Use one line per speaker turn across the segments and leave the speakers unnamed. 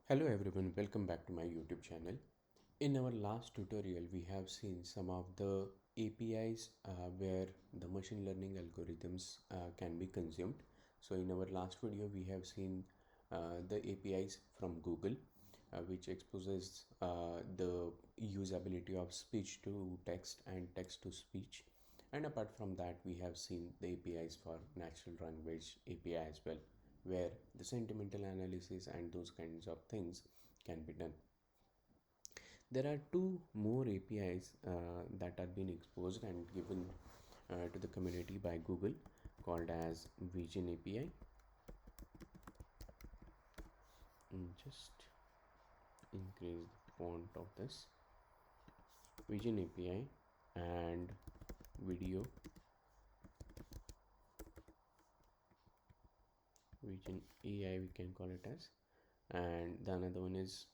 Hello everyone, welcome back to my YouTube channel. In our last tutorial, we have seen some of the APIs where the machine learning algorithms can be consumed. So in our last video, we have seen the APIs from Google, which exposes the usability of speech to text and text to speech. And apart from that, we have seen the APIs for natural language API as well, where the sentimental analysis and those kinds of things can be done. There are two more APIs that are being exposed and given to the community by Google, called as Vision API. Just increase the font of this. Vision API and Video Vision AI, we can call it as, and the another one is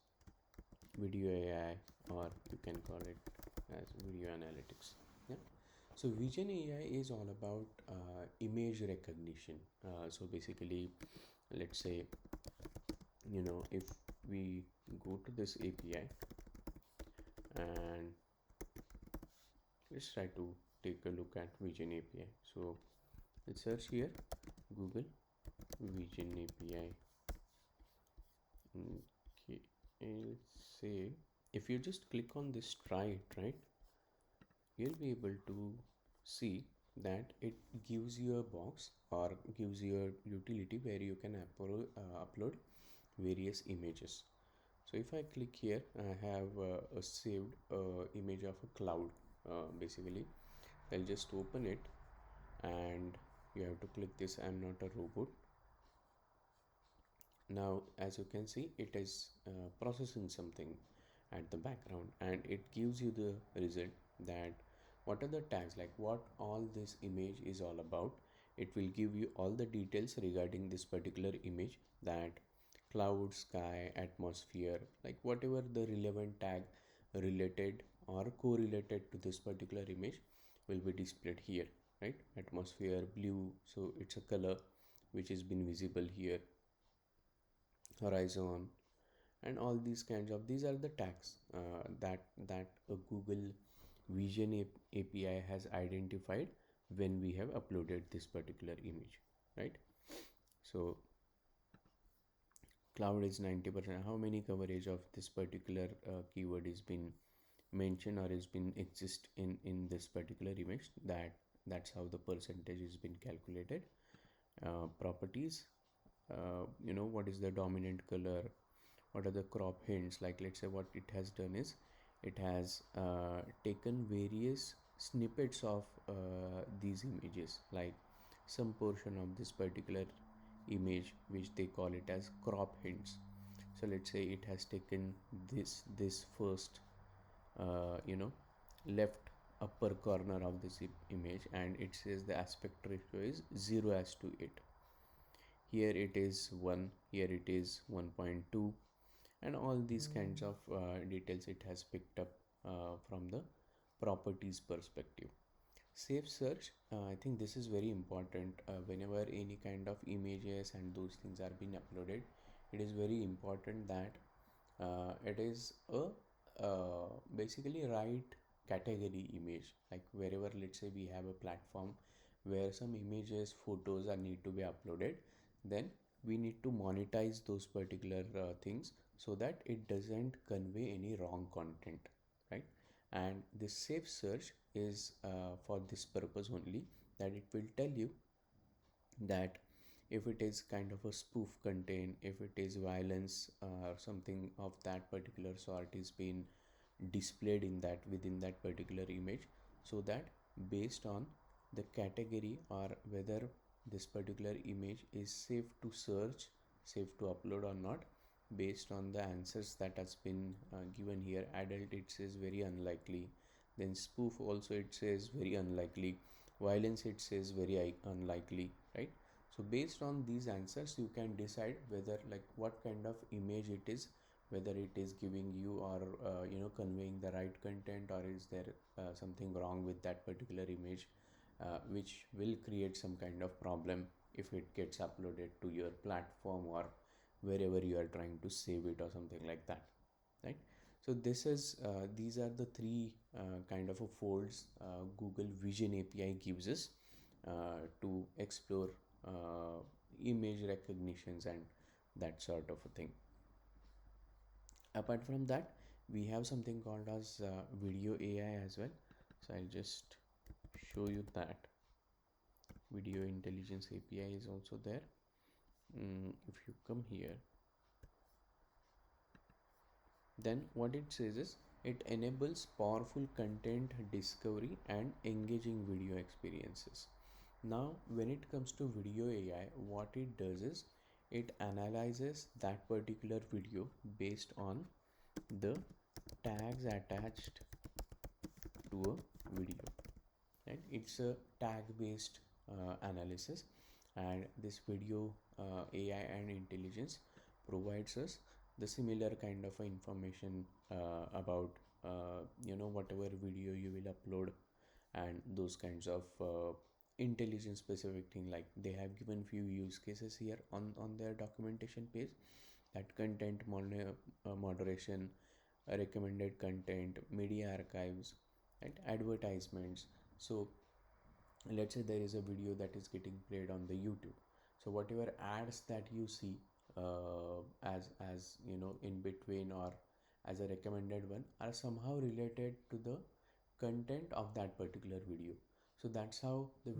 Video AI, or you can call it as Video Analytics. Yeah. So Vision AI is all about image recognition. So basically, let's say, if we go to this API and let's try to take a look at Vision API. So let's search here Google Vision API. Okay, let's say if you just click on this, try it, right, you'll be able to see that it gives you a box or gives you a utility where you can upload various images. So if I click here, I have a saved image of a cloud. Basically, I'll just open it, and you have to click this "I'm not a robot." Now, as you can see, it is processing something at the background, and it gives you the result that what are the tags, like what all this image is all about. It will give you all the details regarding this particular image, that cloud, sky, atmosphere, like whatever the relevant tag related or correlated to this particular image will be displayed here, right? Atmosphere blue, so it's a color which has been visible here. Horizon, and all these kinds of, these are the tags that a Google Vision API has identified when we have uploaded this particular image, right? So cloud is 90%. How many coverage of this particular keyword is been mentioned or is been exist in this particular image, that's how the percentage is been calculated. Properties, what is the dominant color, what are the crop hints. Like, let's say what it has done is it has taken various snippets of these images, like some portion of this particular image which they call it as crop hints. So let's say it has taken this first left upper corner of this image, and it says the aspect ratio is 0:8. Here it is 1, here it is 1.2, and all these kinds of details it has picked up from the properties perspective. Safe search, I think this is very important. Whenever any kind of images and those things are being uploaded, it is very important that it is a basically right category image. Like wherever, let's say, we have a platform where some images, photos are need to be uploaded, then we need to monetize those particular things so that it doesn't convey any wrong content, right? And this safe search is for this purpose only, that it will tell you that if it is kind of a spoof content, if it is violence or something of that particular sort is being displayed in that, within that particular image, so that based on the category or whether this particular image is safe to search, safe to upload or not, based on the answers that has been given here. Adult, it says very unlikely. Then spoof also, it says very unlikely. Violence, it says very unlikely, right? So based on these answers, you can decide whether, like, what kind of image it is, whether it is giving you or conveying the right content, or is there something wrong with that particular image, which will create some kind of problem if it gets uploaded to your platform or wherever you are trying to save it or something like that, right? So this is these are the three kind of a folds Google Vision API gives us to explore image recognitions and that sort of a thing. Apart from that, we have something called as video AI as well. So I'll just show you that. Video intelligence API is also there. If you come here, then what it says is it enables powerful content discovery and engaging video experiences. Now, when it comes to video AI, what it does is it analyzes that particular video based on the tags attached to a video. Right? It's a tag based analysis, and this video AI and intelligence provides us the similar kind of information about whatever video you will upload, and those kinds of intelligence specific thing. Like they have given few use cases here on their documentation page, that content moderation, recommended content, media archives, right, advertisements. So let's say there is a video that is getting played on the YouTube, so whatever ads that you see as in between or as a recommended one are somehow related to the content of that particular video. So that's how the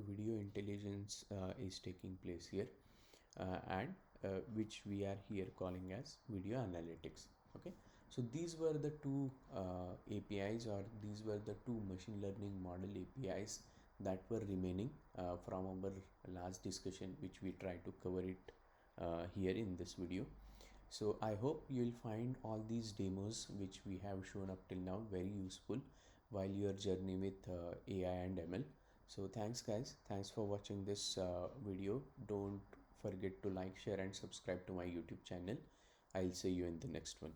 video intelligence is taking place here, and which we are here calling as video analytics. Okay, so these were the two APIs, or these were the two machine learning model APIs that were remaining from our last discussion, which we try to cover it here in this video. So I hope you'll find all these demos which we have shown up till now very useful while your journey with AI and ML. So thanks guys, thanks for watching this video. Don't forget to like, share and subscribe to my YouTube channel. I'll see you in the next one.